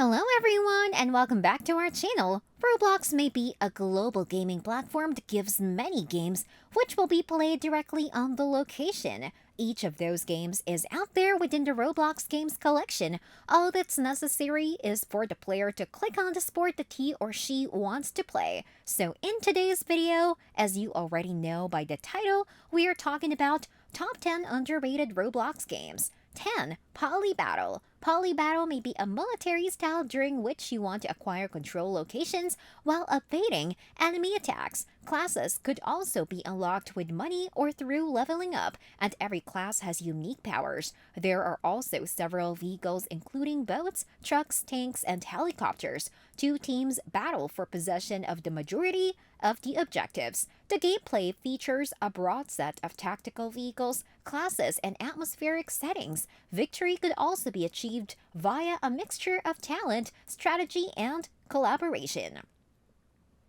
Hello everyone and welcome back to our channel. Roblox may be a global gaming platform that gives many games which will be played directly on the location. Each of those games is out there within the Roblox games collection. All that's necessary is for the player to click on the sport that he or she wants to play. So in today's video, as you already know by the title, we are talking about Top 10 Underrated Roblox Games. 10. Poly Battle. Poly Battle may be a military style during which you want to acquire control locations while evading enemy attacks. Classes could also be unlocked with money or through leveling up, and every class has unique powers. There are also several vehicles including boats, trucks, tanks, and helicopters. Two teams battle for possession of the majority of the objectives. The gameplay features a broad set of tactical vehicles, classes, and atmospheric settings. Victory could also be achieved via a mixture of talent, strategy, and collaboration.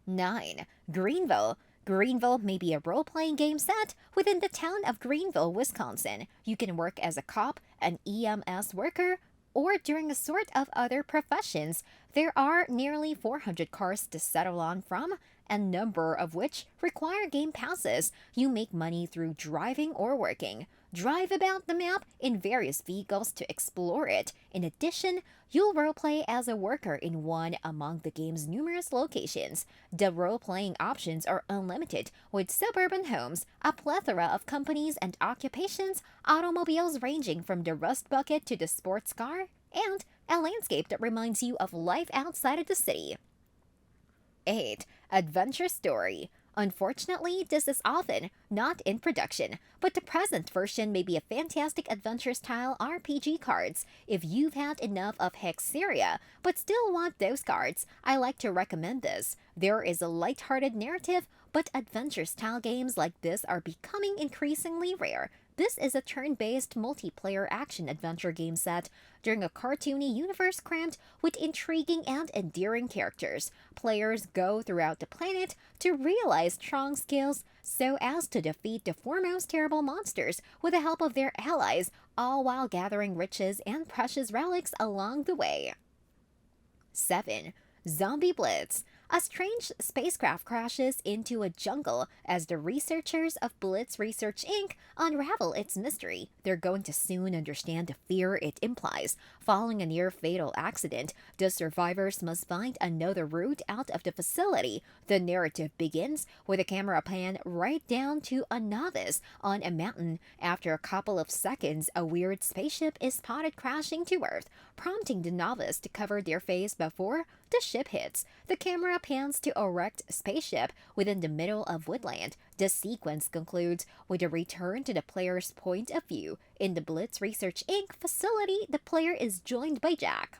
9. Greenville. Greenville may be a role playing game set within the town of Greenville, Wisconsin. You can work as a cop, an EMS worker, or during a sort of other professions. There are nearly 400 cars to settle on from, a number of which require game passes. You make money through driving or working. Drive about the map in various vehicles to explore it. In addition, you'll roleplay as a worker in one among the game's numerous locations. The role-playing options are unlimited, with suburban homes, a plethora of companies and occupations, automobiles ranging from the rust bucket to the sports car, and a landscape that reminds you of life outside of the city. 8. Adventure Story. Unfortunately, this is often not in production, but the present version may be a fantastic adventure-style RPG cards. If you've had enough of Hexeria, but still want those cards, I like to recommend this. There is a light-hearted narrative, but adventure-style games like this are becoming increasingly rare. This is a turn-based multiplayer action-adventure game set during a cartoony universe crammed with intriguing and endearing characters. Players go throughout the planet to realize strong skills so as to defeat the foremost terrible monsters with the help of their allies, all while gathering riches and precious relics along the way. 7. Zombie Blitz. A strange spacecraft crashes into a jungle as the researchers of Blitz Research Inc. unravel its mystery. They're going to soon understand the fear it implies. Following a near-fatal accident, the survivors must find another route out of the facility. The narrative begins with a camera pan right down to a novice on a mountain. After a couple of seconds, a weird spaceship is spotted crashing to Earth, prompting the novice to cover their face before the ship hits. The camera pans to a wrecked spaceship within the middle of woodland. The sequence concludes with a return to the player's point of view. In the Blitz Research Inc. facility, the player is joined by Jack.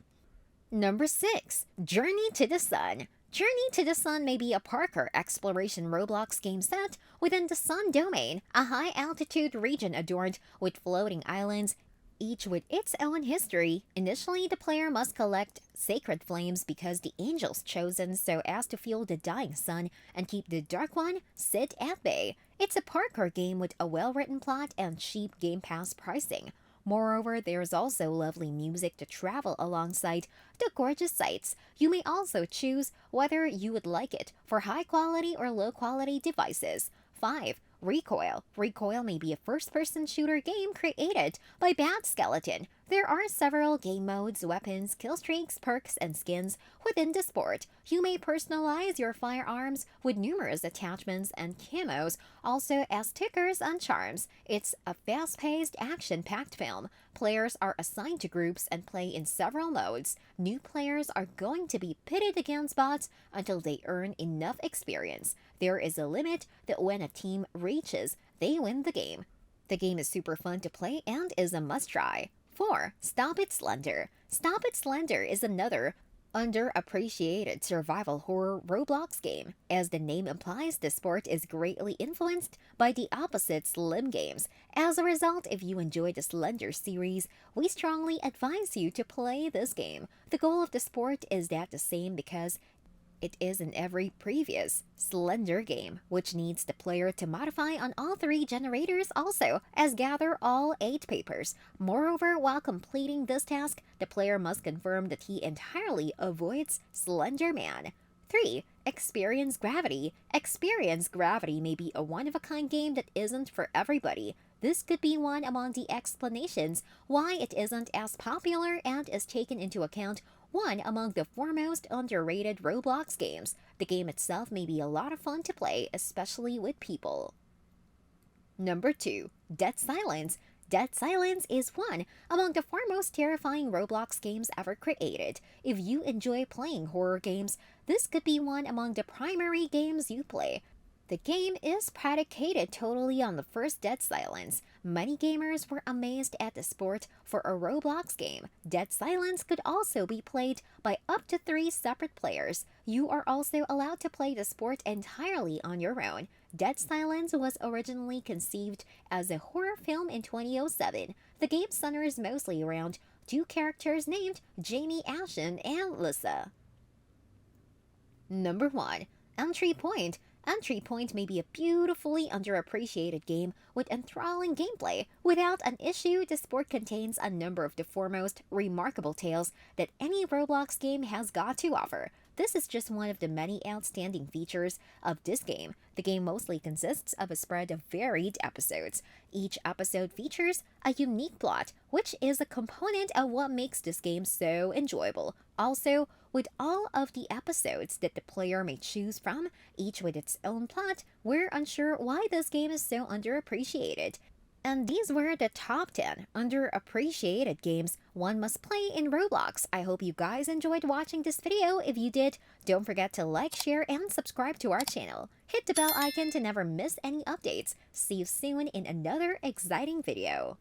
Number 6. Journey to the Sun. Journey to the Sun may be a parkour exploration Roblox game set within the Sun domain, a high-altitude region adorned with floating islands, each with its own history. Initially, the player must collect sacred flames because the angels chosen so as to fuel the dying sun and keep the dark one sit at bay. It's a parkour game with a well-written plot and cheap Game Pass pricing. Moreover, there's also lovely music to travel alongside the gorgeous sights. You may also choose whether you would like it for high-quality or low-quality devices. 5. Recoil. Recoil may be a first-person shooter game created by Bad Skeleton. There are several game modes, weapons, killstreaks, perks, and skins within the sport. You may personalize your firearms with numerous attachments and camos, also as stickers and charms. It's a fast-paced, action-packed film. Players are assigned to groups and play in several modes. New players are going to be pitted against bots until they earn enough experience. There is a limit that when a team reaches, they win the game. The game is super fun to play and is a must-try. 4. Stop It Slender. Stop It Slender is another underappreciated survival horror Roblox game. As the name implies, the sport is greatly influenced by the opposite Slim games. As a result, if you enjoy the Slender series, we strongly advise you to play this game. The goal of the sport is that the same because it is in every previous Slender game, which needs the player to modify on all three generators also, as gather all 8 papers. Moreover, while completing this task, the player must confirm that he entirely avoids Slender Man. 3. Experience Gravity. Experience Gravity may be a one-of-a-kind game that isn't for everybody. This could be one among the explanations why it isn't as popular and is taken into account one among the foremost underrated Roblox games. The game itself may be a lot of fun to play, especially with people. Number 2. Dead Silence. Dead Silence is one among the foremost terrifying Roblox games ever created. If you enjoy playing horror games, this could be one among the primary games you play. The game is predicated totally on the first Dead Silence. Many gamers were amazed at the sport for a Roblox game. Dead Silence could also be played by up to 3 separate players. You are also allowed to play the sport entirely on your own. Dead Silence was originally conceived as a horror film in 2007. The game centers mostly around 2 characters named Jamie Ashen and Lisa. Number 1. Entry Point. Entry Point may be a beautifully underappreciated game with enthralling gameplay. Without an issue, the sport contains a number of the foremost remarkable tales that any Roblox game has got to offer. This is just one of the many outstanding features of this game. The game mostly consists of a spread of varied episodes. Each episode features a unique plot, which is a component of what makes this game so enjoyable. Also, with all of the episodes that the player may choose from, each with its own plot, we're unsure why this game is so underappreciated. And these were the top 10 underappreciated games one must play in Roblox. I hope you guys enjoyed watching this video. If you did, don't forget to like, share, and subscribe to our channel. Hit the bell icon to never miss any updates. See you soon in another exciting video.